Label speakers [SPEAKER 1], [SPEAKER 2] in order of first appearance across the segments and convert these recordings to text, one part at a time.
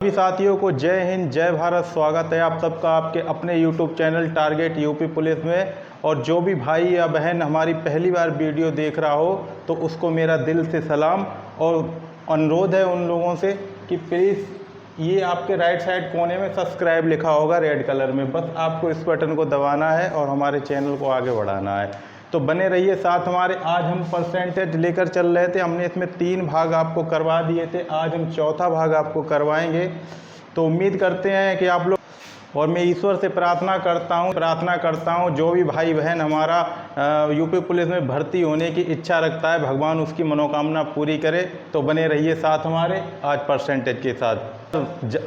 [SPEAKER 1] सभी साथियों को जय हिंद जय भारत। स्वागत है आप सबका आपके अपने YouTube channel target UP police में। और जो भी भाई या बहन हमारी पहली बार वीडियो देख रहा हो तो उसको मेरा दिल से सलाम और अनुरोध है उन लोगों से कि प्लीज़ ये आपके राइट साइड कोने में सब्सक्राइब लिखा होगा रेड कलर में, बस आपको इस बटन को दबाना है और हमारे चैनल को आगे बढ़ाना है। तो बने रहिए साथ हमारे। आज हम परसेंटेज लेकर चल रहे थे, हमने इसमें 3 भाग आपको करवा दिए थे, आज हम चौथा भाग आपको करवाएंगे। तो उम्मीद करते हैं कि आप लोग, और मैं ईश्वर से प्रार्थना करता हूँ जो भी भाई बहन हमारा यूपी पुलिस में भर्ती होने की इच्छा रखता है, भगवान उसकी मनोकामना पूरी करे। तो बने रहिए साथ हमारे आज परसेंटेज के साथ।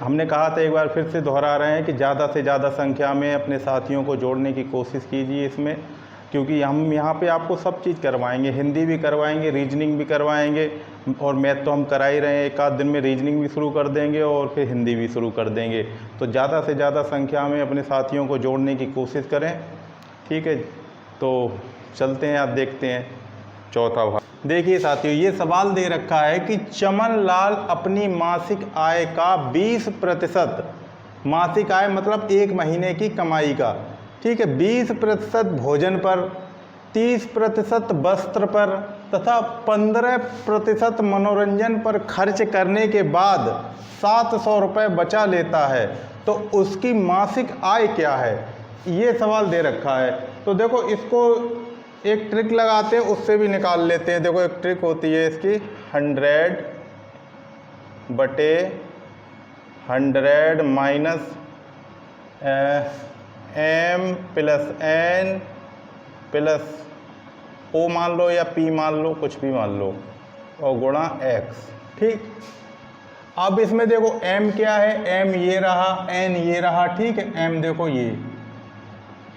[SPEAKER 1] हमने कहा था, एक बार फिर से दोहरा रहे हैं कि ज़्यादा से ज़्यादा संख्या में अपने साथियों को जोड़ने की कोशिश कीजिए इसमें, क्योंकि हम यहाँ पे आपको सब चीज़ करवाएंगे। हिंदी भी करवाएंगे, रीजनिंग भी करवाएंगे और मैथ तो हम करा ही रहे हैं। एक आध दिन में रीजनिंग भी शुरू कर देंगे और फिर हिंदी भी शुरू कर देंगे। तो ज़्यादा से ज़्यादा संख्या में अपने साथियों को जोड़ने की कोशिश करें, ठीक है। तो चलते हैं, आप देखते हैं चौथा भाग। देखिए साथियों, ये सवाल दे रखा है कि चमन लाल अपनी मासिक आय का 20%, मासिक आय मतलब 1 महीने की कमाई का, ठीक है, 20% भोजन पर, 30% वस्त्र पर तथा 15% मनोरंजन पर खर्च करने के बाद 700 रुपये बचा लेता है, तो उसकी मासिक आय क्या है, ये सवाल दे रखा है। तो देखो, इसको एक ट्रिक लगाते हैं, उससे भी निकाल लेते हैं। देखो, एक ट्रिक होती है इसकी, 100/100 minus m plus n plus o मान लो या p मान लो, कुछ भी मान लो, और गुणा x, ठीक। अब इसमें देखो m क्या है, m ये रहा, n ये रहा, ठीक है। m देखो ये,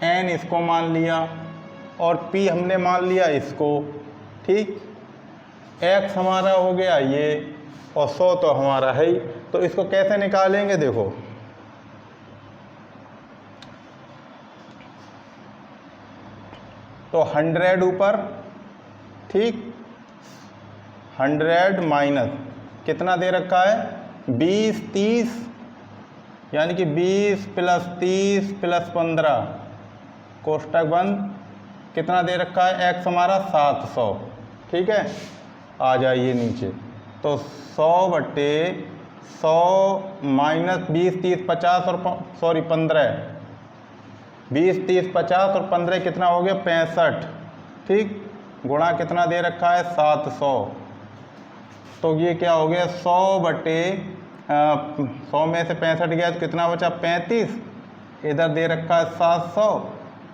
[SPEAKER 1] n इसको मान लिया और p हमने मान लिया इसको, ठीक। x हमारा हो गया ये और 100 तो हमारा है ही। तो इसको कैसे निकालेंगे, देखो, तो 100 ऊपर, ठीक, 100 माइनस कितना दे रखा है, 20 30, यानी कि 20 प्लस 30 प्लस 15, कोष्टक बंद, कितना दे रखा है, x हमारा 700, ठीक है। आ जाइए नीचे, तो 100/100 माइनस 20 30 50 और 15, 20 30 50 और 15 कितना हो गया, 65, ठीक, गुणा कितना दे रखा है, 700। तो ये क्या हो गया, 100 में से 65 गया तो कितना बचा, 35, इधर दे रखा है 700,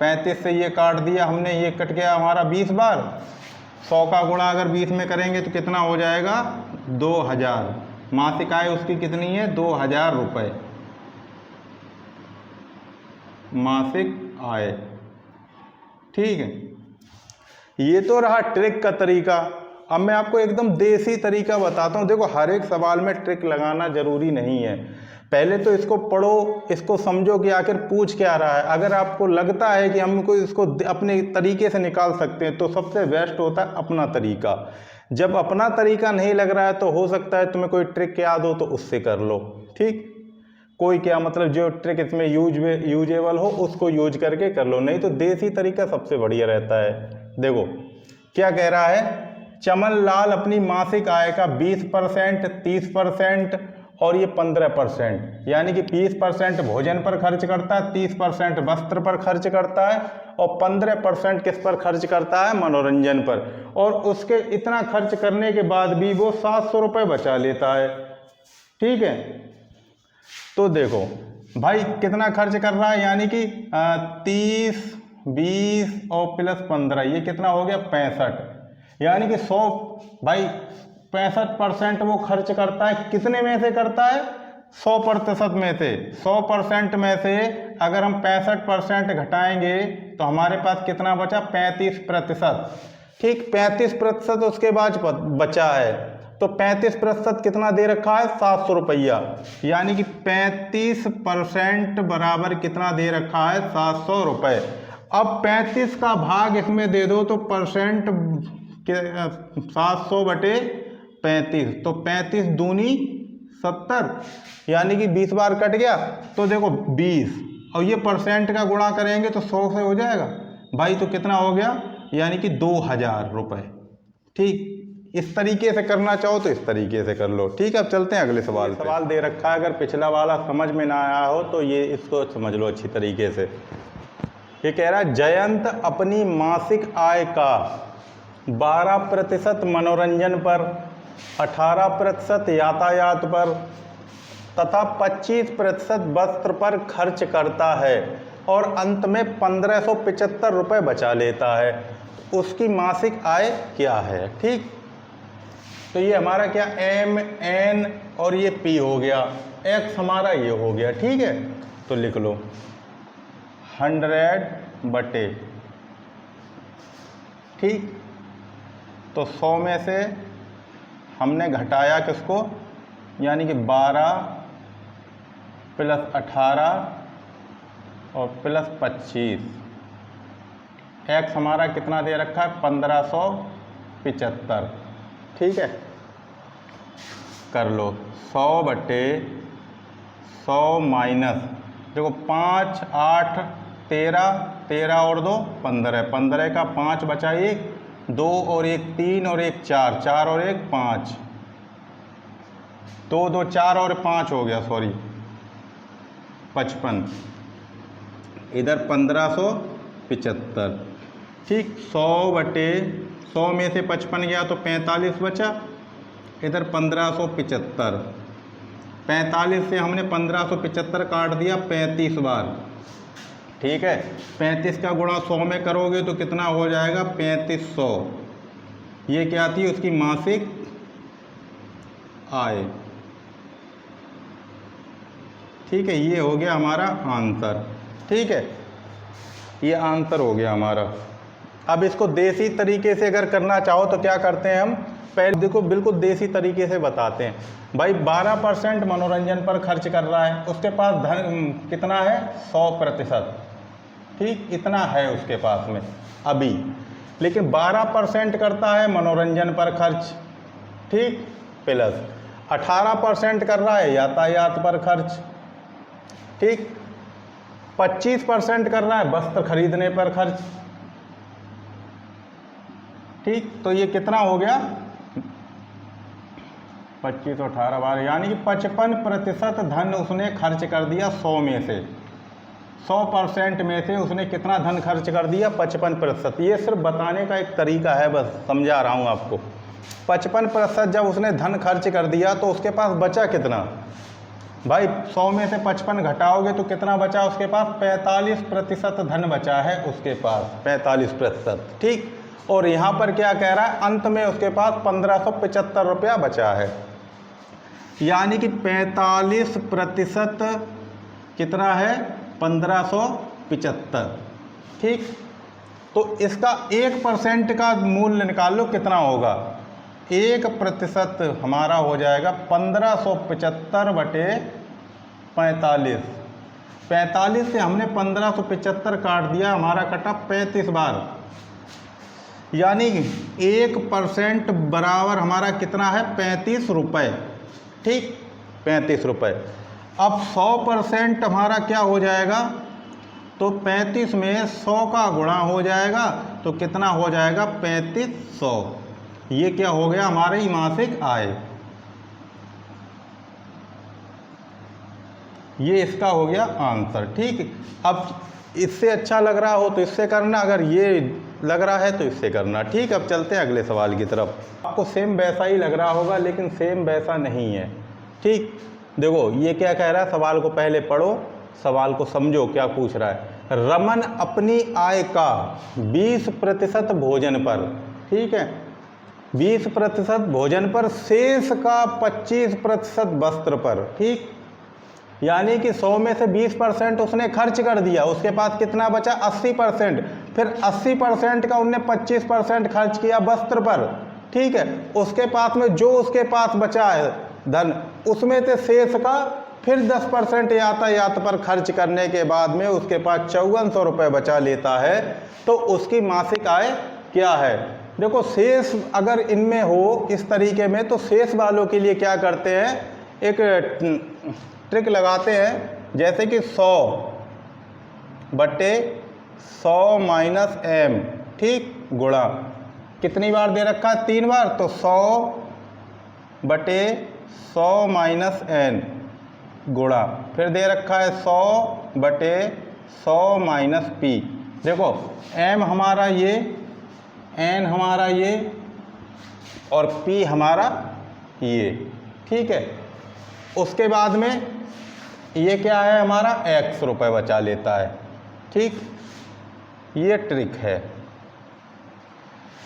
[SPEAKER 1] 35 से ये काट दिया हमने, ये कट गया हमारा 20 बार। 100 का गुणा अगर 20 में करेंगे तो कितना हो जाएगा, 2000। मासिक आय उसकी कितनी है, 2000 रुपये मासिक आय, ठीक है। ये तो रहा ट्रिक का तरीका। अब मैं आपको एकदम देसी तरीका बताता हूँ। देखो, हर एक सवाल में ट्रिक लगाना जरूरी नहीं है। पहले तो इसको पढ़ो, इसको समझो कि आखिर पूछ क्या रहा है। अगर आपको लगता है कि हमको इसको अपने तरीके से निकाल सकते हैं तो सबसे बेस्ट होता है अपना तरीका। जब अपना तरीका नहीं लग रहा है तो हो सकता है तुम्हें कोई ट्रिक याद हो तो उससे कर लो, ठीक। कोई क्या मतलब, जो ट्रिक इसमें यूजेबल हो उसको यूज करके कर लो, नहीं तो देसी तरीका सबसे बढ़िया रहता है। देखो क्या कह रहा है, चमन लाल अपनी मासिक आय का 20%, 30% और ये 15%, यानी कि 20% भोजन पर खर्च करता है, 30% वस्त्र पर खर्च करता है और 15% किस पर खर्च करता है, मनोरंजन पर। और उसके इतना खर्च करने के बाद भी वो 700 रुपये बचा लेता है, ठीक है। तो देखो भाई कितना खर्च कर रहा है, यानी कि 30 20 और प्लस 15, ये कितना हो गया, 65, यानी कि 100, भाई 65% वो खर्च करता है। कितने में से करता है, 100% में से। 100% में से अगर हम 65% घटाएंगे तो हमारे पास कितना बचा, 35%, ठीक। 35% उसके बाद बचा है, तो 35% कितना दे रखा है, 700 रुपया, यानी कि 35% बराबर कितना दे रखा है, 700 रुपये। अब 35 का भाग इसमें दे दो तो परसेंट के 700/35, तो 35 दूनी 70, यानी कि 20 बार कट गया तो देखो 20, और ये परसेंट का गुणा करेंगे तो 100 से हो जाएगा भाई, तो कितना हो गया, यानी कि 2000 रुपये। ठीक, इस तरीके से करना चाहो तो इस तरीके से कर लो। ठीक है, अब चलते हैं अगले सवाल। सवाल दे रखा है, अगर पिछला वाला समझ में ना आया हो तो ये इसको समझ लो अच्छी तरीके से। ये कह रहा है जयंत अपनी मासिक आय का 12% मनोरंजन पर, 18% यातायात पर तथा 25% वस्त्र पर खर्च करता है और अंत में 1575 रुपये बचा लेता है। उसकी मासिक आय क्या है? ठीक, तो ये हमारा क्या एम एन और ये पी हो गया, एक्स हमारा ये हो गया। ठीक है, तो लिख लो 100 बटे, ठीक, तो 100 में से हमने घटाया किसको, यानी कि 12 प्लस 18 और प्लस 25, एक्स हमारा कितना दे रखा है 1575। ठीक है, कर लो 100 बटे 100 माइनस, देखो 5 8 13, 13 और 2 15, 15 का 5 बचा 1, 2 और 1 3 और 1 4, 4 और 1 5, 2 2 4 और 5 हो गया, सॉरी 55, इधर 1575। ठीक, 100 बटे 100 में से 55 गया तो 45 बचा, इधर 1575, 45 से हमने 1575 काट दिया 35 बार। ठीक है, 35 का गुणा 100 में करोगे तो कितना हो जाएगा 3500। ये क्या थी उसकी मासिक आय। ठीक है, ये हो गया हमारा आंसर। ठीक है, ये आंसर हो गया हमारा। अब इसको देसी तरीके से अगर करना चाहो तो क्या करते हैं हम, पहले देखो बिल्कुल देसी तरीके से बताते हैं। भाई 12% मनोरंजन पर खर्च कर रहा है, उसके पास धन कितना है 100%। ठीक, इतना है उसके पास में अभी, लेकिन 12% करता है मनोरंजन पर खर्च, ठीक, प्लस 18% कर रहा है यातायात पर खर्च, ठीक, 25% कर रहा है वस्त्र खरीदने पर खर्च। ठीक, तो ये कितना हो गया 25 और 18 बार, यानी कि 55% धन उसने खर्च कर दिया 100 में से। 100% में से उसने कितना धन खर्च कर दिया 55%। ये सिर्फ बताने का एक तरीका है, बस समझा रहा हूँ आपको। 55% जब उसने धन खर्च कर दिया तो उसके पास बचा कितना भाई, 100 में से 55 घटाओगे तो कितना बचा उसके पास, 45% धन बचा है उसके पास, 45%। ठीक, और यहाँ पर क्या कह रहा है, अंत में उसके पास 1575 रुपया बचा है, यानी कि 45% कितना है 1575। ठीक, तो इसका 1% का मूल्य निकाल लो कितना होगा, 1% हमारा हो जाएगा 1575 बटे 45। 45 से हमने 1575 काट दिया, हमारा कटा 35 बार, यानी 1% बराबर हमारा कितना है 35 रुपये। ठीक, 35 रुपये। अब 100% हमारा क्या हो जाएगा, तो 35 में 100 का गुणा हो जाएगा तो कितना हो जाएगा 3500। ये क्या हो गया हमारी मासिक आय, ये इसका हो गया आंसर। ठीक, अब इससे अच्छा लग रहा हो तो इससे करना, अगर ये लग रहा है तो इससे करना। ठीक, अब चलते हैं अगले सवाल की तरफ। आपको सेम वैसा ही लग रहा होगा लेकिन सेम वैसा नहीं है। ठीक, देखो ये क्या कह रहा है, सवाल को पहले पढ़ो, सवाल को समझो क्या पूछ रहा है। रमन अपनी आय का 20% भोजन पर, ठीक है, 20% भोजन पर, शेष का 25% वस्त्र पर। ठीक, यानी कि 100 में से 20% उसने खर्च कर दिया, उसके पास कितना बचा 80%, फिर 80% का उनने 25% खर्च किया वस्त्र पर। ठीक है, उसके पास में जो उसके पास बचा है धन, उसमें से शेष का फिर 10% यातायात पर खर्च करने के बाद में उसके पास 5400 रुपये बचा लेता है। तो उसकी मासिक आय क्या है। देखो शेष अगर इनमें हो इस तरीके में तो शेष वालों के लिए क्या करते हैं, एक ट्रिक लगाते हैं, जैसे कि 100/100 माइनस m, ठीक, गुणा कितनी बार दे रखा है, 3 बार, तो 100/100 माइनस n गुणा, फिर दे रखा है 100/100 माइनस p। देखो m हमारा ये, n हमारा ये और p हमारा ये, ठीक है। उसके बाद में ये क्या है हमारा, x रुपए बचा लेता है, ठीक। ये ट्रिक है,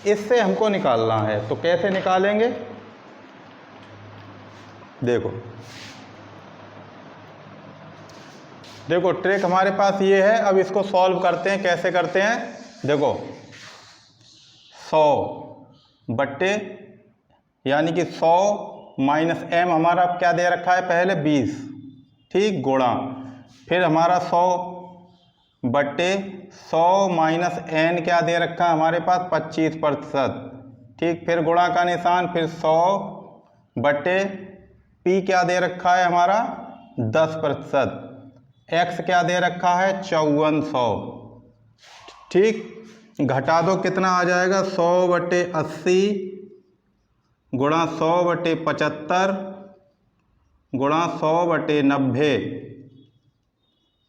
[SPEAKER 1] इससे हमको निकालना है। तो कैसे निकालेंगे, देखो देखो ट्रिक हमारे पास ये है। अब इसको सॉल्व करते हैं, कैसे करते हैं, देखो 100 यानी कि 100 माइनस m हमारा क्या दे रखा है, पहले 20, ठीक, गुणा, फिर हमारा 100/100 माइनस n क्या दे रखा है हमारे पास, 25%, ठीक, फिर गुणा का निशान, फिर 100/p क्या दे रखा है हमारा 10%, x क्या दे रखा है 5400, ठीक। घटा दो, कितना आ जाएगा, 100/80 गुणा 100/75 गुणा 100/90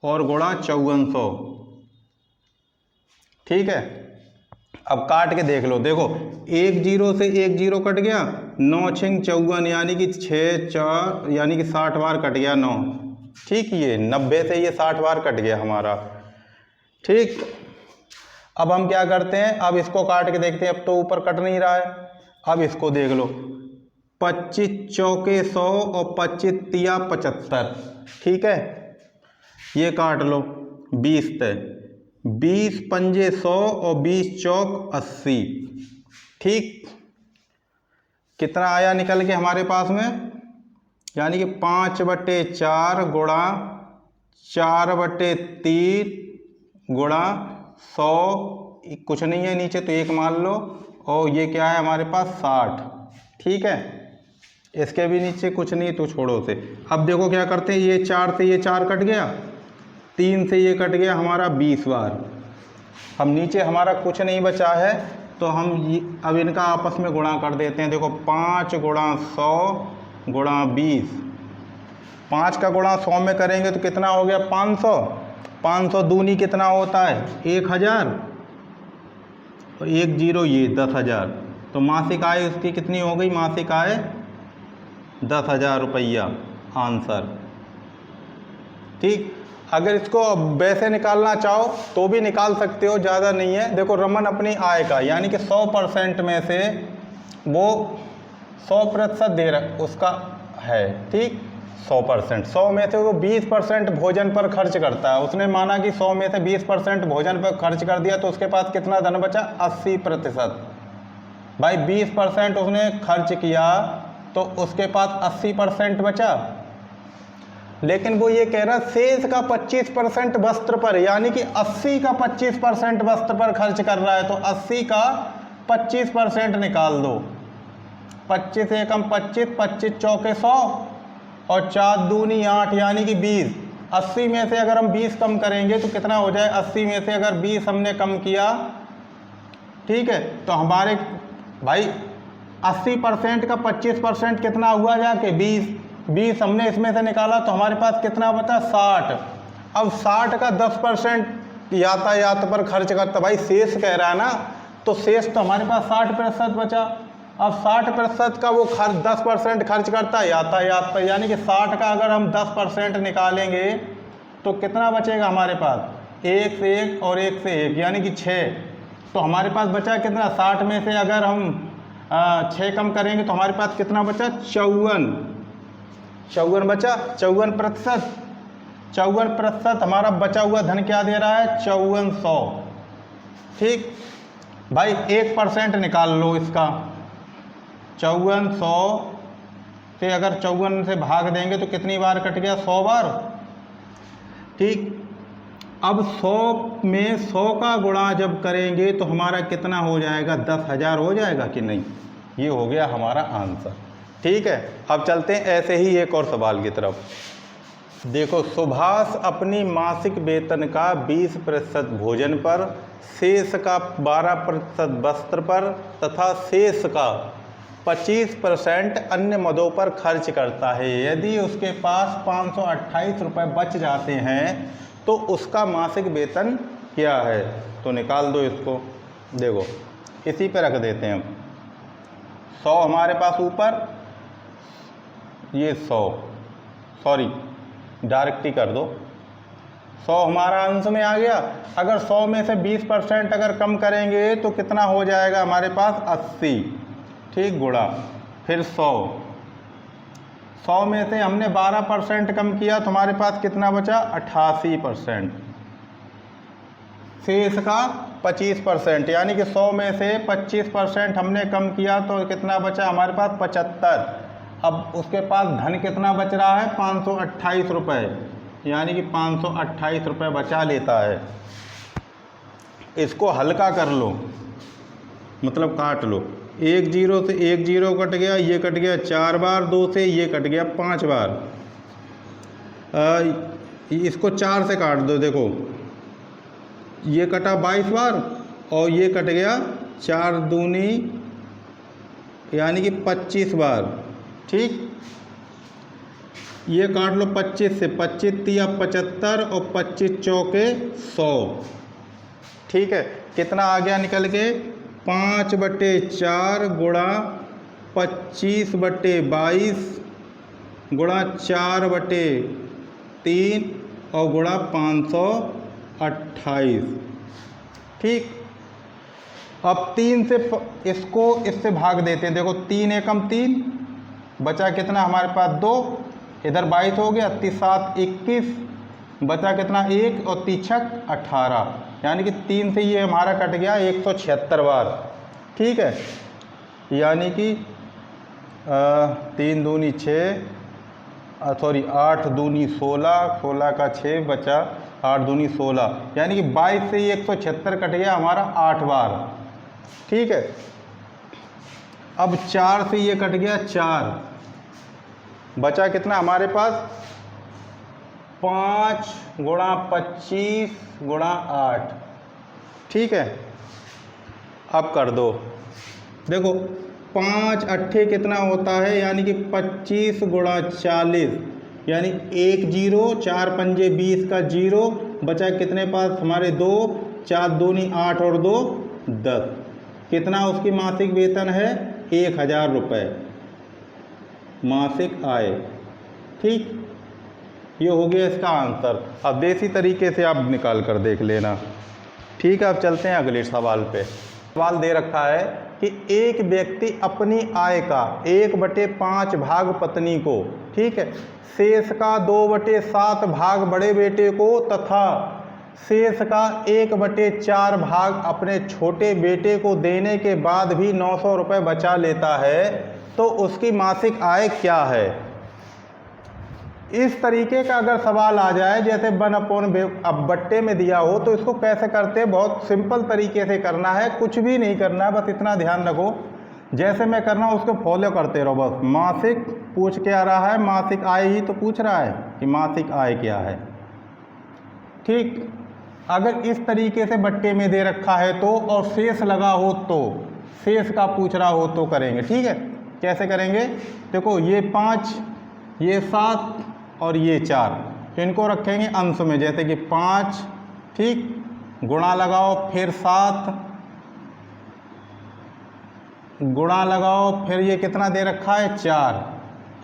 [SPEAKER 1] और गुणा 5400, ठीक है। अब काट के देख लो, देखो 1 0 से 1 0 कट गया, 9 6 54 यानी कि 6 4 यानी कि 60 बार कट गया 9, ठीक। ये 90 से ये 60 बार कट गया हमारा, ठीक। अब हम क्या करते हैं, अब इसको काट के देखते हैं, अब तो ऊपर कट नहीं रहा है। अब इसको देख लो, 25 चौके 100 और 25 तिया 75, ठीक है। ये काट लो, 20 तय, 20 पंजे 100 और 20 चौक 80, ठीक। कितना आया निकल के हमारे पास में, यानी कि 5/4 गुणा 4/3 गुणा 100, कुछ नहीं है नीचे तो 1 मान लो, और ये क्या है हमारे पास 60, ठीक है। इसके भी नीचे कुछ नहीं तो छोड़ो से। अब देखो क्या करते हैं, ये 4 से ये 4 कट गया, 3 से ये कट गया हमारा 20 बार। हम नीचे हमारा कुछ नहीं बचा है, तो हम अब इनका आपस में गुणा कर देते हैं। देखो 5 गुणा 100 गुणा 20, 5 का गुणा 100 में करेंगे तो कितना हो गया 500, 500 दूनी कितना होता है 1000, और 1 0 ये 10,000, तो मासिक आय उसकी कितनी हो गई, मासिक आय 10,000 रुपया आंसर, ठीक। अगर इसको वैसे निकालना चाहो तो भी निकाल सकते हो, ज़्यादा नहीं है। देखो रमन अपनी आय का यानी कि 100% में से वो 100% दे रहा उसका है, ठीक, 100%, 100 में से वो 20% भोजन पर खर्च करता है। उसने माना कि 100 में से 20% भोजन पर खर्च कर दिया, तो उसके पास कितना धन बचा, 80%। भाई 20% उसने खर्च किया तो उसके पास 80% बचा, लेकिन वो ये कह रहा शेष का 25% वस्त्र पर, यानी कि 80 का 25% वस्त्र पर खर्च कर रहा है, तो 80 का 25% निकाल दो। 25 एकम 25, 25 चौके 100 और 4 दूनी 8 यानी कि 20। 80 में से अगर हम 20 कम करेंगे तो कितना हो जाए, 80 में से अगर 20 हमने कम किया, ठीक है, तो हमारे भाई 80% का 25% कितना हुआ जाके 20 हमने इसमें से निकाला, तो हमारे पास कितना बचा 60। अब 60 का 10% यातायात पर खर्च करता, भाई शेष कह रहा है ना, तो शेष तो हमारे पास 60% बचा। अब 60% का वो 10% खर्च करता है यातायात पर, यानी कि 60 का अगर हम 10% निकालेंगे तो कितना बचेगा हमारे पास, 1 से 1 और 1 से 1 यानी कि 6। तो हमारे पास बचा कितना, 60 में से अगर हम 6 कम करेंगे तो हमारे पास कितना बचा, 54 बचा, 54%। 54% हमारा बचा हुआ धन क्या दे रहा है, 5400, ठीक। भाई 1% निकाल लो इसका, 5400 से अगर 54 से भाग देंगे तो कितनी बार कट गया, 100 बार, ठीक। अब 100 में 100 का गुणा जब करेंगे तो हमारा कितना हो जाएगा, 10,000 हो जाएगा कि नहीं, ये हो गया हमारा आंसर। ठीक है, अब चलते हैं ऐसे ही एक और सवाल की तरफ। देखो, सुभाष अपनी मासिक वेतन का 20% भोजन पर, शेष का 12% वस्त्र पर तथा शेष का 25% अन्य मदों पर खर्च करता है। यदि उसके पास 528 रुपये बच जाते हैं तो उसका मासिक वेतन क्या है? तो निकाल दो इसको। देखो, इसी पे रख देते हैं। 100 हमारे पास ऊपर, ये 100, सॉरी डायरेक्ट ही कर दो। 100 हमारा अंश में आ गया। अगर 100 में से 20% अगर कम करेंगे तो कितना हो जाएगा हमारे पास? 80। ठीक, गुणा फिर 100 में से हमने 12% कम किया तो हमारे पास कितना बचा? 88%। शेष का 25%, यानी कि 100 में से 25% हमने कम किया तो कितना बचा हमारे पास? 75। अब उसके पास धन कितना बच रहा है? 528 रुपये, यानी कि 528 रुपये बचा लेता है। इसको हल्का कर लो, मतलब काट लो। 1 0 से 1 0 कट गया, ये कट गया 4 बार, 2 से ये कट गया 5 बार। इसको 4 से काट दो। देखो, ये कटा 22 बार और ये कट गया 4 दूनी, यानी कि 25 बार। ठीक, ये काट लो 25 से, 25 तिया 75 और 25 चौके 100। ठीक है, कितना आ गया निकल के? 5/4 गुणा 25/22 गुणा 4/3 और गुणा 528। ठीक, अब 3 से इसको इससे भाग देते हैं। देखो, 3 एकम 3, बचा कितना हमारे पास? 2, इधर 22 हो गया, 3 7 21, बचा कितना? 1 और 3 6 18, यानी कि 3 से ये हमारा कट गया 176 बार। ठीक है, यानी कि 3 दूनी 6, सॉरी 8 दूनी 16, 16 का 6 बचा, 8 दूनी 16, यानी कि 22 से ये 176 कट गया हमारा 8 बार। ठीक है, अब 4 से ये कट गया 4, बचा कितना हमारे पास? 5 गुणा 25 गुणा 8। ठीक है, अब कर दो। देखो, 5 अट्ठे कितना होता है? यानी कि 25 गुणा 40, यानी 1 0, 4 पंजे 20 का 0, बचा कितने पास हमारे? 2, 4 दूनी 8 और 2 10। कितना उसकी मासिक वेतन है? 1000 रुपये मासिक आय। ठीक, ये हो गया इसका आंसर। अब देसी तरीके से आप निकाल कर देख लेना। ठीक है, अब चलते हैं अगले सवाल पे। सवाल दे रखा है कि एक व्यक्ति अपनी आय का 1/5 भाग पत्नी को, ठीक है, शेष का 2/7 भाग बड़े बेटे को तथा शेष का 1/4 भाग अपने छोटे बेटे को देने के बाद भी 900 रुपये बचा लेता है, तो उसकी मासिक आय क्या है? इस तरीके का अगर सवाल आ जाए, जैसे 1/, अब बट्टे में दिया हो, तो इसको कैसे करते हैं? बहुत सिंपल तरीके से करना है, कुछ भी नहीं करना है, बस इतना ध्यान रखो, जैसे मैं कर रहा हूँ उसको फॉलो करते रहो बस। मासिक पूछ के आ रहा है, मासिक आय ही तो पूछ रहा है कि मासिक आय क्या है। ठीक, अगर इस तरीके से बट्टे में दे रखा है तो, और शेष लगा हो तो, शेष का पूछ रहा हो तो करेंगे। ठीक है, कैसे करेंगे? देखो, ये 5, ये 7 और ये 4, तो इनको रखेंगे अंश में, जैसे कि 5, ठीक, गुणा लगाओ, फिर 7 गुणा लगाओ, फिर ये कितना दे रखा है? 4।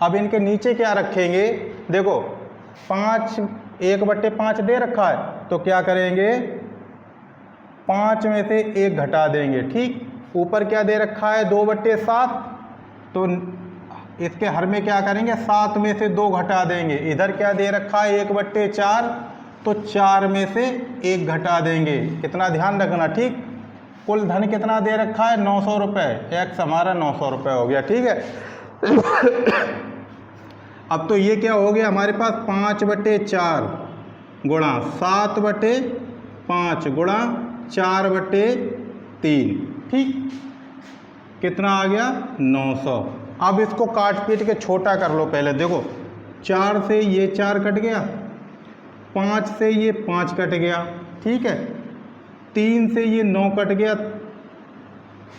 [SPEAKER 1] अब इनके नीचे क्या रखेंगे? देखो, 5 1/5 दे रखा है, तो क्या करेंगे? 5 में से 1 घटा देंगे। ठीक, ऊपर क्या दे रखा है? 2/7, तो इसके हर में क्या करेंगे? 7 में से 2 घटा देंगे। इधर क्या दे रखा है? 1/4, तो 4 में से 1 घटा देंगे। कितना ध्यान रखना। ठीक, कुल धन कितना दे रखा है? 900 रुपये। एक्स हमारा 900 रुपये हो गया। ठीक है, अब तो ये क्या हो गया हमारे पास? 5/4 गुणा 7/5 गुणा 4/3। ठीक, कितना आ गया? 900। अब इसको काट पीट के छोटा कर लो पहले। देखो 4 से ये 4 कट गया, 5 से ये 5 कट गया, ठीक है, 3 से ये 9 कट गया,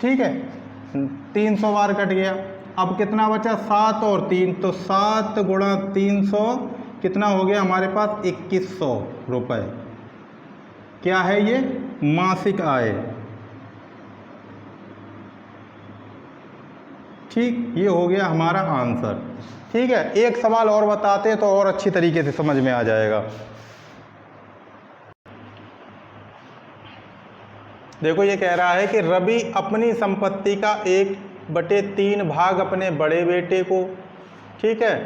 [SPEAKER 1] ठीक है, 300 बार कट गया। अब कितना बचा? 7 और 3, तो 7 गुणा 300 कितना हो गया हमारे पास? 2100 रुपये। क्या है ये? मासिक आय। ठीक, ये हो गया हमारा आंसर। ठीक है, एक सवाल और बताते तो और अच्छी तरीके से समझ में आ जाएगा। देखो ये कह रहा है कि रवि अपनी संपत्ति का 1/3 भाग अपने बड़े बेटे को, ठीक है,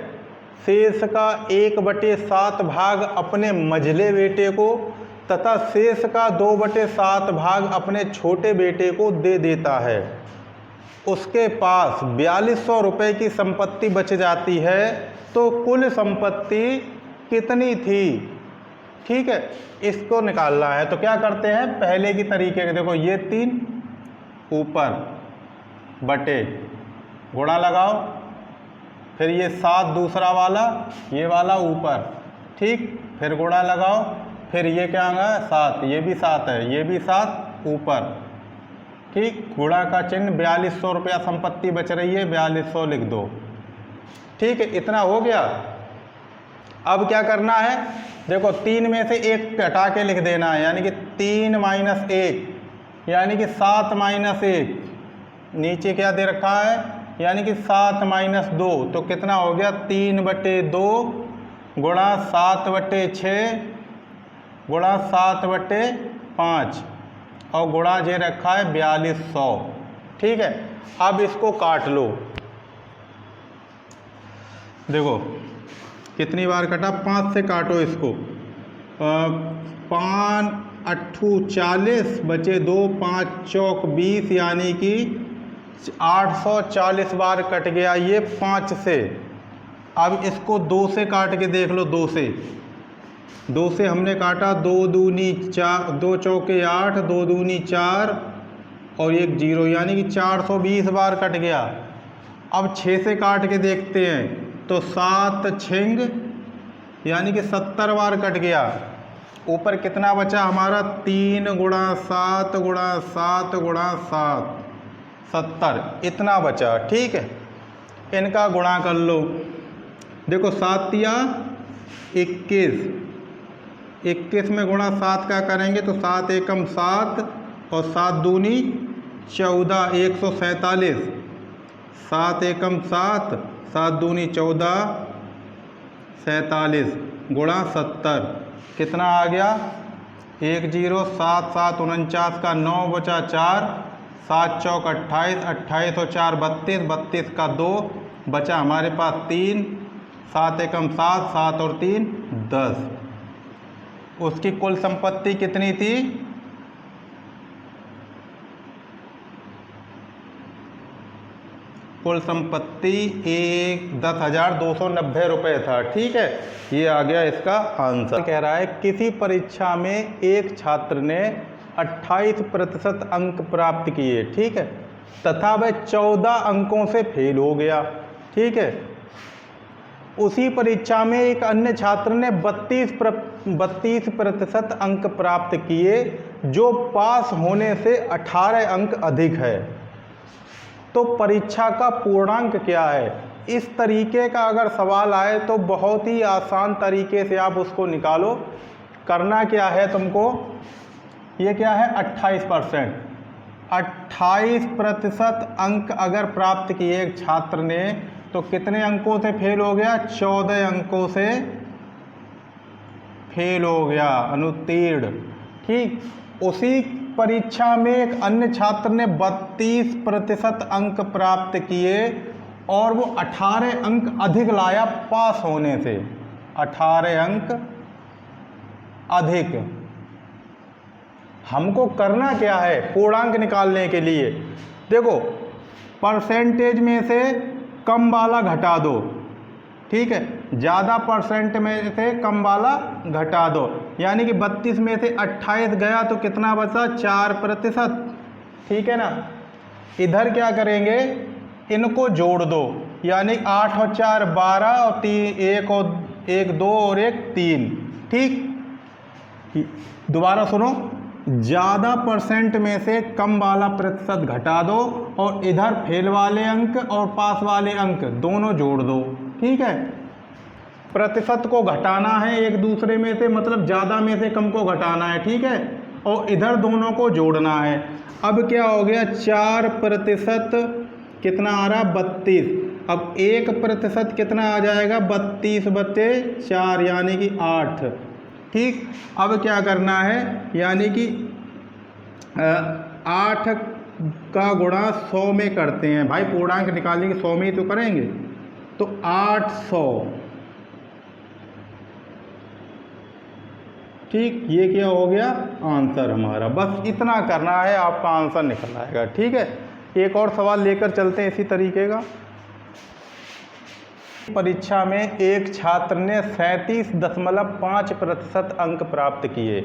[SPEAKER 1] शेष का 1/7 भाग अपने मझले बेटे को तथा शेष का 2/7 भाग अपने छोटे बेटे को दे देता है। उसके पास 4200 रुपये की संपत्ति बच जाती है, तो कुल संपत्ति कितनी थी? ठीक है, इसको निकालना है। तो क्या करते हैं पहले की तरीके के, देखो ये 3 ऊपर बटे गुणा लगाओ, फिर ये 7 दूसरा वाला, ये वाला ऊपर, ठीक, फिर गुणा लगाओ, फिर ये क्या आएगा 7, ये भी 7 है, ये भी 7 ऊपर, ठीक, गुणा का चिन्ह। 4200 रुपया संपत्ति बच रही है, 4200 लिख दो। ठीक है, इतना हो गया। अब क्या करना है? देखो 3 में से 1 हटा के लिख देना है, यानी कि 3 - 1 यानी कि 7 - 1, नीचे क्या दे रखा है, यानी कि 7 - 2, तो कितना हो गया? 3/2 गुणा 7/6 गुणा 7/5 और गुणा ये रखा है 4200। ठीक है, अब इसको काट लो। देखो कितनी बार कटा? 5 से काटो इसको। 5 8 40 बचे 2, 5 चौक 20, यानी कि 840 बार कट गया ये 5 से। अब इसको 2 से काट के देख लो। 2 से हमने काटा, 2 दूनी 4, 2 चौके 8, 2 दूनी 4 और 1 0, यानी कि 420 बार कट गया। अब 6 से काट के देखते हैं, तो 7 छिंग यानी कि 70 बार कट गया। ऊपर कितना बचा हमारा? 3 गुणा 7 गुणा 7 गुणा 7, 70, इतना बचा। ठीक है, इनका गुणा कर लो। देखो 7 या 21, 21 में गुणा 7 का करेंगे तो 7 एकम 7 और 7 दूनी 14, 147, 7 एकम 7, 7 दूनी 14, 47 गुणा 70, कितना आ गया? 1 0, 7 7 49 का 9 बचा 4, 7 चौक 28, 28 और 4 32, 32 का 2 बचा हमारे पास 3, 7 एकम 7, 7 और 3 10। उसकी कुल संपत्ति कितनी थी? कुल संपत्ति 10,290 रुपये था। ठीक है, ये आ गया इसका आंसर। कह रहा है किसी परीक्षा में एक छात्र ने 28% अंक प्राप्त किए, ठीक है, तथा वह 14 अंकों से फेल हो गया। ठीक है, उसी परीक्षा में एक अन्य छात्र ने 32% अंक प्राप्त किए, जो पास होने से 18 अंक अधिक है। तो परीक्षा का पूर्णांक क्या है? इस तरीके का अगर सवाल आए तो बहुत ही आसान तरीके से आप उसको निकालो। करना क्या है तुमको? ये क्या है? 28%। 28% अंक अगर प्राप्त किए एक छात्र ने, तो कितने अंकों से फेल हो गया? 14 अंकों से फेल हो गया, अनुत्तीर्ण। ठीक, उसी परीक्षा में एक अन्य छात्र ने 32% अंक प्राप्त किए और वो 18 अंक अधिक लाया पास होने से, 18 अंक अधिक। हमको करना क्या है पूर्णांक निकालने के लिए? देखो परसेंटेज में से कम वाला घटा दो, ठीक है, ज़्यादा परसेंट में से कम वाला घटा दो, यानी कि 32 में से 28 गया तो कितना बचा? 4%। ठीक है ना। इधर क्या करेंगे? इनको जोड़ दो, यानी 8 और 4 12 और 3 1 और 1 2 और 1 3। ठीक, दोबारा सुनो, ज़्यादा परसेंट में से कम वाला प्रतिशत घटा दो और इधर फेल वाले अंक और पास वाले अंक दोनों जोड़ दो। ठीक है, प्रतिशत को घटाना है एक दूसरे में से, मतलब ज़्यादा में से कम को घटाना है। ठीक है, और इधर दोनों को जोड़ना है। अब क्या हो गया, 4% कितना आ रहा, 32। अब 1% कितना आ जाएगा, 32/4 यानी कि 8। ठीक, अब क्या करना है, यानी कि 8 का गुणा 100 में करते हैं। भाई पूर्णांक निकालेंगे 100 में ही तो करेंगे, तो 800। ठीक, ये क्या हो गया, आंसर हमारा। बस इतना करना है, आपका आंसर निकल आएगा। ठीक है, एक और सवाल लेकर चलते हैं इसी तरीके का। परीक्षा में एक छात्र ने 37.5% अंक प्राप्त किए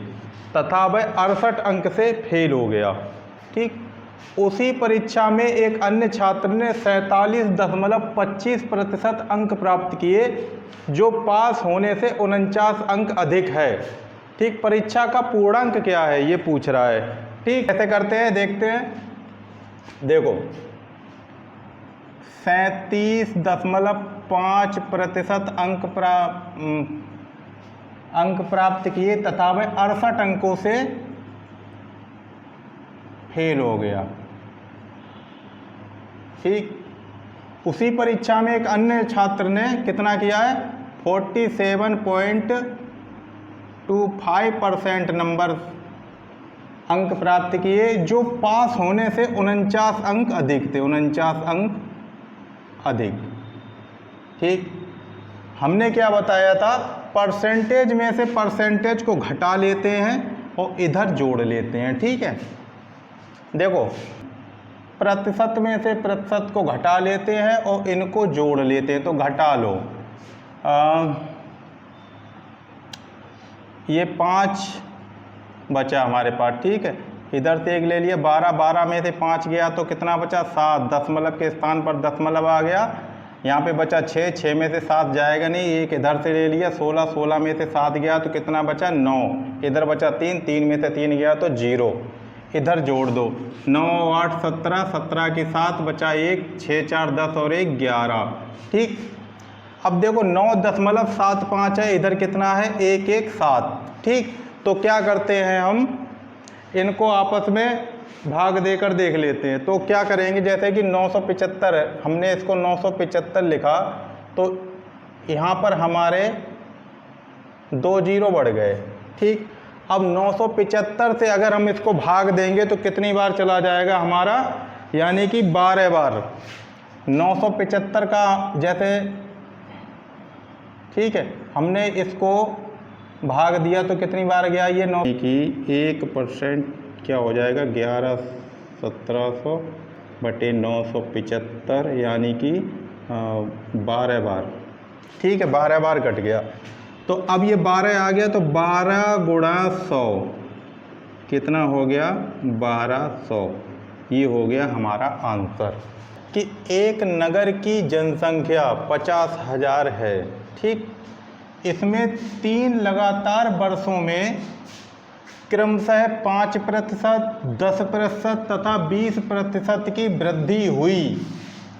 [SPEAKER 1] तथा वह 68 अंक से फेल हो गया। ठीक, उसी परीक्षा में एक अन्य छात्र ने 47.25% अंक प्राप्त किए जो पास होने से 49 अंक अधिक है। ठीक, परीक्षा का पूर्णांक क्या है ये पूछ रहा है। ठीक, कैसे करते हैं देखते हैं। देखो, 37.5% अंक प्राप्त किए तथा वह 68 अंकों से फेल हो गया। ठीक, उसी परीक्षा में एक अन्य छात्र ने कितना किया है, 47.25% नंबर अंक प्राप्त किए जो पास होने से 49 अंक अधिक थे, 49 अंक अधिक। ठीक, हमने क्या बताया था, परसेंटेज में से परसेंटेज को घटा लेते हैं और इधर जोड़ लेते हैं। ठीक है, देखो, प्रतिशत में से प्रतिशत को घटा लेते हैं और इनको जोड़ लेते हैं, तो घटा लो। ये 5 बचा हमारे पास। ठीक है, इधर से 1 ले लिया, 12 में से 5 गया तो कितना बचा, 7। दशमलव के स्थान पर दशमलव आ गया, यहाँ पे बचा 6 में से 7 जाएगा नहीं, एक इधर से ले लिया, 16 में से 7 गया तो कितना बचा, 9। इधर बचा 3 में से 3 गया तो 0। इधर जोड़ दो, 9 8 17 के 7 बचा 1, 6 4 10 और 1 11। ठीक, अब देखो 9.75 है, इधर कितना है, 1 1 7। ठीक, तो क्या करते हैं, हम इनको आपस में भाग देकर देख लेते हैं। तो क्या करेंगे, जैसे कि 975 है, हमने इसको 975 लिखा तो यहाँ पर हमारे 2 0 बढ़ गए। ठीक, अब 975 से अगर हम इसको भाग देंगे तो कितनी बार चला जाएगा हमारा, यानी कि 12 बार। 975 का जैसे, ठीक है, हमने इसको भाग दिया तो कितनी बार गया, ये 9 की 1% क्या हो जाएगा, 11/1700 बटे 975 यानी कि 12 बार। ठीक है, 12 बार कट गया। तो अब ये 12 आ गया तो 12 गुणा 100 कितना हो गया, 1200। ये हो गया हमारा आंसर कि एक नगर की जनसंख्या 50,000 है। ठीक, इसमें 3 लगातार वर्षों में क्रमशः 5%, 10% तथा 20% की वृद्धि हुई।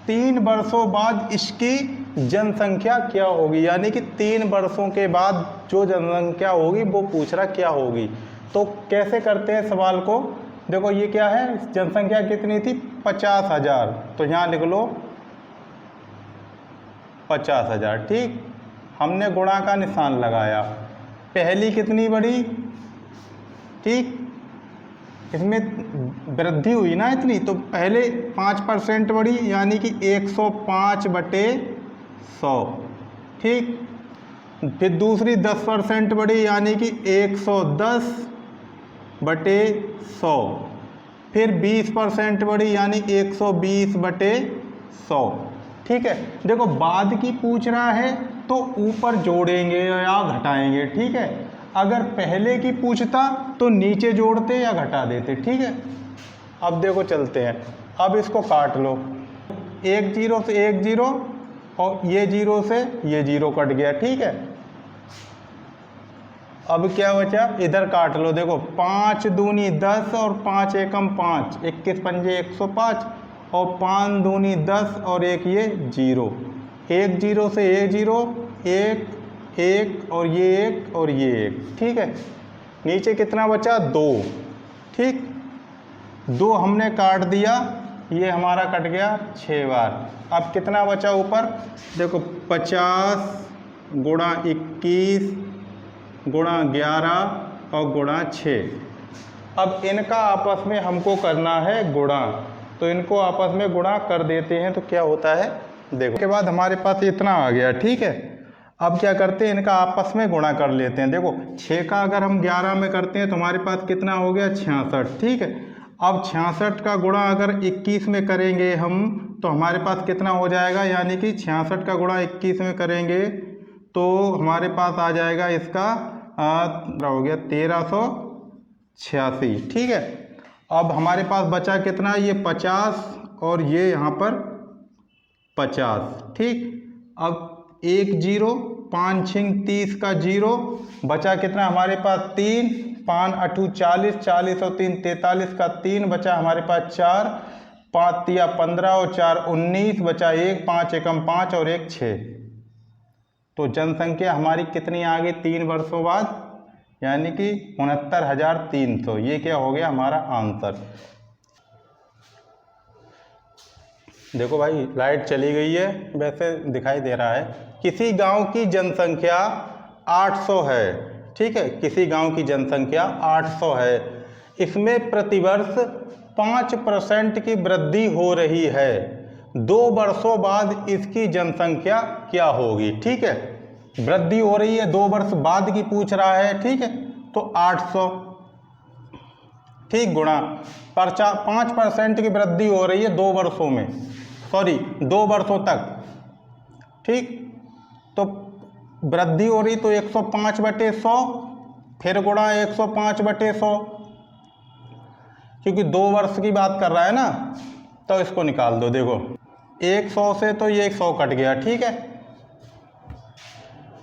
[SPEAKER 1] 3 वर्षों बाद इसकी जनसंख्या क्या होगी, यानी कि 3 वर्षों के बाद जो जनसंख्या होगी वो पूछ रहा क्या होगी। तो कैसे करते हैं सवाल को, देखो ये क्या है, जनसंख्या कितनी थी, 50,000, तो यहाँ लिख लो 50,000। ठीक, हमने गुणा का निशान लगाया, पहली कितनी बढ़ी, ठीक, इसमें वृद्धि हुई ना इतनी, तो पहले 5% बढ़ी यानी कि 105/100। ठीक, फिर दूसरी 10% बढ़ी यानी कि 110/100। फिर 20% बढ़ी यानी 120/100। ठीक है, देखो बाद की पूछ रहा है तो ऊपर जोड़ेंगे या घटाएंगे। ठीक है, अगर पहले की पूछता तो नीचे जोड़ते या घटा देते। ठीक है, अब देखो चलते हैं, अब इसको काट लो, एक जीरो से एक जीरो और ये जीरो से ये जीरो कट गया। ठीक है, अब क्या बचा, इधर काट लो। देखो 5 दूनी 10 और 5 एकम 5, 21 पंजे 105 और 5 दूनी 10 और एक ये जीरो। एक जीरो से ये जीरो, एक एक और ये एक और ये एक। ठीक है, नीचे कितना बचा, 2। ठीक, 2 हमने काट दिया, ये हमारा कट गया 6 बार। अब कितना बचा ऊपर, देखो 50 गुणा 21 गुणा 11 और गुणा 6। अब इनका आपस में हमको करना है गुणा, तो इनको आपस में गुणा कर देते हैं तो क्या होता है, देखो के बाद हमारे पास इतना आ गया। ठीक है, अब क्या करते हैं, इनका आपस में गुणा कर लेते हैं। देखो 6 का अगर हम 11 में करते हैं तो हमारे पास कितना हो गया, 66। ठीक है, अब 66 का गुणा अगर 21 में करेंगे हम तो हमारे पास कितना हो जाएगा, यानी कि 66 का गुणा 21 में करेंगे तो हमारे पास आ जाएगा इसका हो गया 1386। ठीक है, अब हमारे पास बचा कितना, ये 50 और ये यहाँ पर 50। ठीक, अब एक जीरो, 5 छिंग 30 का जीरो, बचा कितना हमारे पास 3, 5 अठू 40, 40 और 3 43 का 3, बचा हमारे पास 4, 5 तिया 15 और 4 19, बचा 1, 5 एकम 5 और 1 6। तो जनसंख्या हमारी कितनी आ गई 3 वर्षों बाद, यानी कि 69,300। ये क्या हो गया हमारा आंसर। देखो भाई लाइट चली गई है, वैसे दिखाई दे रहा है। किसी गांव की जनसंख्या 800 है। ठीक है, किसी गांव की जनसंख्या 800 है, इसमें प्रतिवर्ष 5% की वृद्धि हो रही है। 2 वर्षों बाद इसकी जनसंख्या क्या होगी। ठीक है, वृद्धि हो रही है, 2 वर्ष बाद की पूछ रहा है। ठीक है, तो 800, ठीक, गुणा 5% की वृद्धि हो रही है 2 वर्षों में, सॉरी 2 वर्षों तक। ठीक, तो वृद्धि हो रही तो 105/100, फिर गुणा 105/100, क्योंकि 2 वर्ष की बात कर रहा है ना, तो इसको निकाल दो। देखो 100 से तो ये 100 कट गया। ठीक है,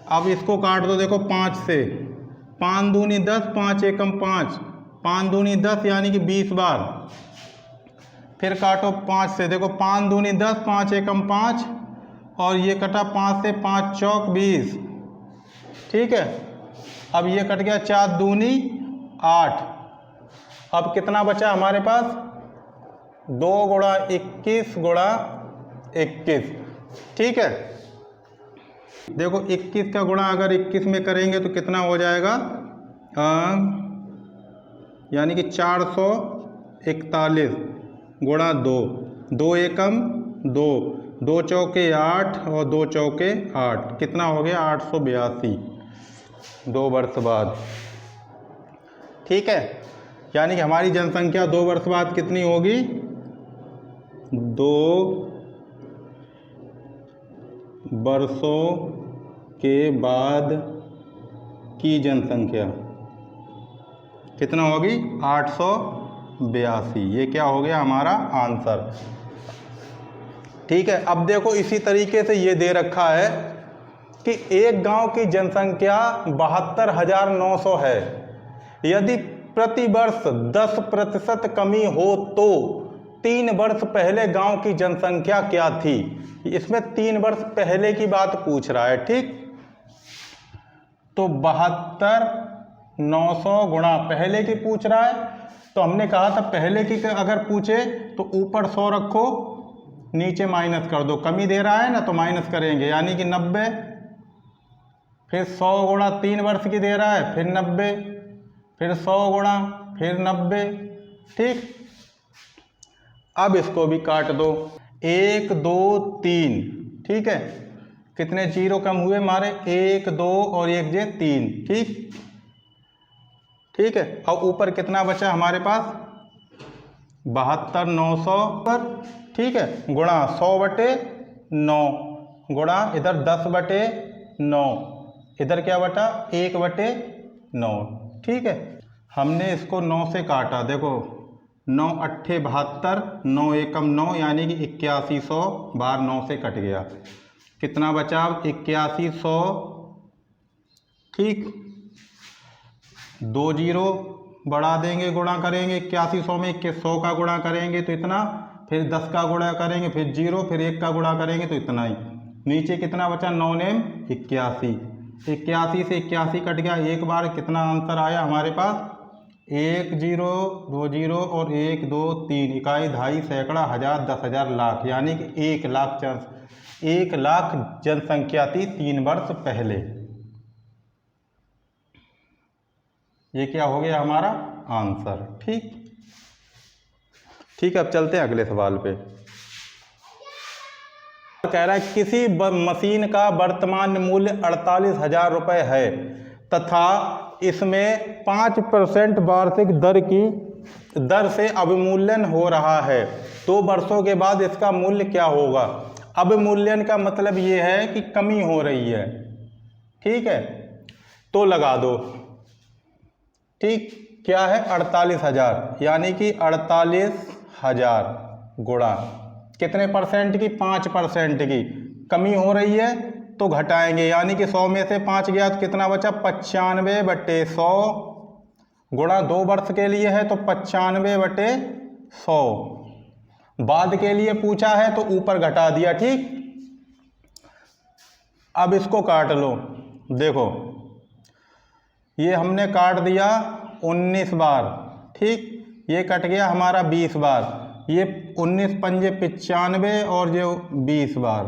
[SPEAKER 1] अब इसको काट दो। देखो 5 से, 5 दूनी 10, 5 एकम 5, 5 दूनी 10 यानी कि 20 बार। फिर काटो 5 से, देखो 5 दूनी 10, 5 एकम 5 और ये कटा 5 से, 5 चौक 20। ठीक है, अब ये कट गया 4 दूनी 8। अब कितना बचा हमारे पास, 2 गुणा 21 गुणा 21। ठीक है, देखो 21 का गुणा अगर 21 में करेंगे तो कितना हो जाएगा, यानी कि 441 गुणा 2, 2 एकम 2, 2 चौके 8 और 2 चौके 8, कितना हो गया 882 2 वर्ष बाद। ठीक है, यानी कि हमारी जनसंख्या 2 वर्ष बाद कितनी होगी, 2 वर्षों के बाद की जनसंख्या कितना होगी, 882। ये क्या हो गया हमारा आंसर। ठीक है, अब देखो इसी तरीके से ये दे रखा है कि एक गांव की जनसंख्या 72,900 है। यदि प्रति वर्ष 10% कमी हो तो 3 वर्ष पहले गांव की जनसंख्या क्या थी। इसमें 3 वर्ष पहले की बात पूछ रहा है। ठीक, तो 72,900 गुणा पहले की पूछ रहा है, तो हमने कहा था पहले की अगर पूछे तो ऊपर 100 रखो, नीचे माइनस कर दो। कमी दे रहा है ना तो माइनस करेंगे, यानी कि 90। फिर 100 गुणा 3 वर्ष की दे रहा है, फिर 90, फिर 100 गुणा, फिर 90। ठीक, अब इसको भी काट दो, 1 2 3। ठीक है, कितने जीरो कम हुए हमारे, 1 2 और 1 जे 3। ठीक, ठीक है, और ऊपर कितना बचा हमारे पास, 72,900 पर। ठीक है, गुणा 100/9 गुणा इधर 10/9, इधर क्या बटा 1/9। ठीक है, हमने इसको 9 से काटा। देखो 9 अट्ठे 72, 9 एकम 9 यानी कि 8100 बार 9 से कट गया। कितना बचा? 8100। ठीक, 2 जीरो बढ़ा देंगे, गुणा करेंगे 8100 में 100 का गुणा करेंगे तो इतना, फिर 10 का गुणा करेंगे, फिर 0, फिर 1 का गुणा करेंगे तो इतना ही। नीचे कितना बचा? 9 नेम 81। 81 से 81 कट गया। एक बार कितना आंसर आया हमारे पास? 1 0 2 0 और 1 2 3 इकाई, दहाई, सैकड़ा, हजार, 10,000, लाख, यानी कि 1 लाख जनसंख्या थी 3 वर्ष पहले। ये क्या हो गया हमारा आंसर। ठीक, अब चलते हैं अगले सवाल पे। कह रहा है किसी मशीन का वर्तमान मूल्य 48,000 रुपये है तथा इसमें 5% वार्षिक दर से अवमूल्यन हो रहा है, 2 वर्षों के बाद इसका मूल्य क्या होगा? अवमूल्यन का मतलब ये है कि कमी हो रही है। ठीक है, तो लगा दो। ठीक, क्या है? 48,000 यानी कि 48,000 गुणा कितने परसेंट की? 5% की। कमी हो रही है तो घटाएंगे, यानी कि 100 में से 5 गया तो कितना बचा? 95/100 गुणा 2 वर्ष के लिए है तो 95/100। बाद के लिए पूछा है तो ऊपर घटा दिया। ठीक, अब इसको काट लो। देखो, ये हमने काट दिया 19 बार। ठीक, ये कट गया हमारा 20 बार। ये 19 पंजे 95 और ये 20 बार।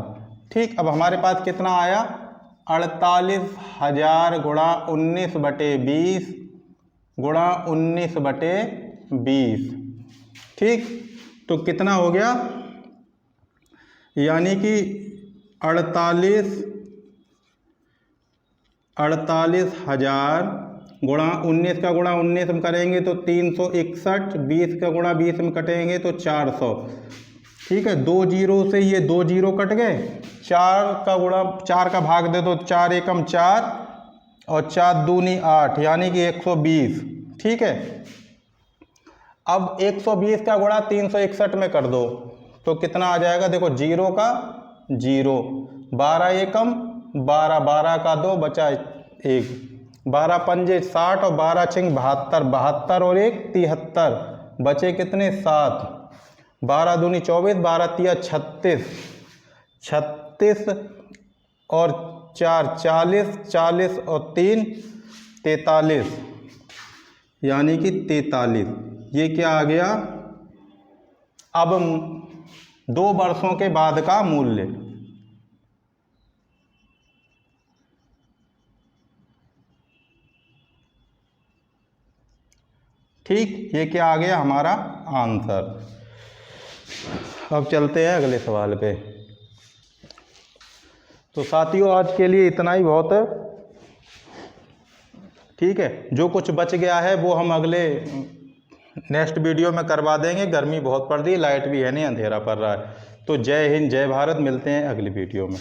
[SPEAKER 1] ठीक, अब हमारे पास कितना आया? 48,000 गुणा 19/20 गुणा 19/20। ठीक, तो कितना हो गया? यानी कि 48,000 गुणा 19 का गुणा 19 में करेंगे तो 361, 20 का गुणा 20 में कटेंगे तो 400। ठीक है, 2 जीरो से ये 2 जीरो कट गए, 4 का गुणा 4 का भाग दे दो, 4 एकम 4 और 4 दूनी 8 यानी कि 120। ठीक है, अब 120 का गुणा 361 में कर दो तो कितना आ जाएगा? देखो, 0 का 0, 12 एकम 12, 12 का 2 बचा 1, 12 पंजे 60 और 12 छिंग 72, 72 और 1 73, बचे कितने? 7, 12 दूनी 24, 12 तिया 36, 36 और 4 40, 40 और 3 43 यानी कि 43। ये क्या आ गया? अब 2 वर्षों के बाद का मूल्य। ठीक, ये क्या आ गया हमारा आंसर। अब चलते हैं अगले सवाल पे। तो साथियों, आज के लिए इतना ही बहुत है। ठीक है, जो कुछ बच गया है वो हम अगले नेक्स्ट वीडियो में करवा देंगे। गर्मी बहुत पड़ रही है, लाइट भी है नहीं, अंधेरा पड़ रहा है। तो जय हिंद, जय भारत, मिलते हैं अगली वीडियो में।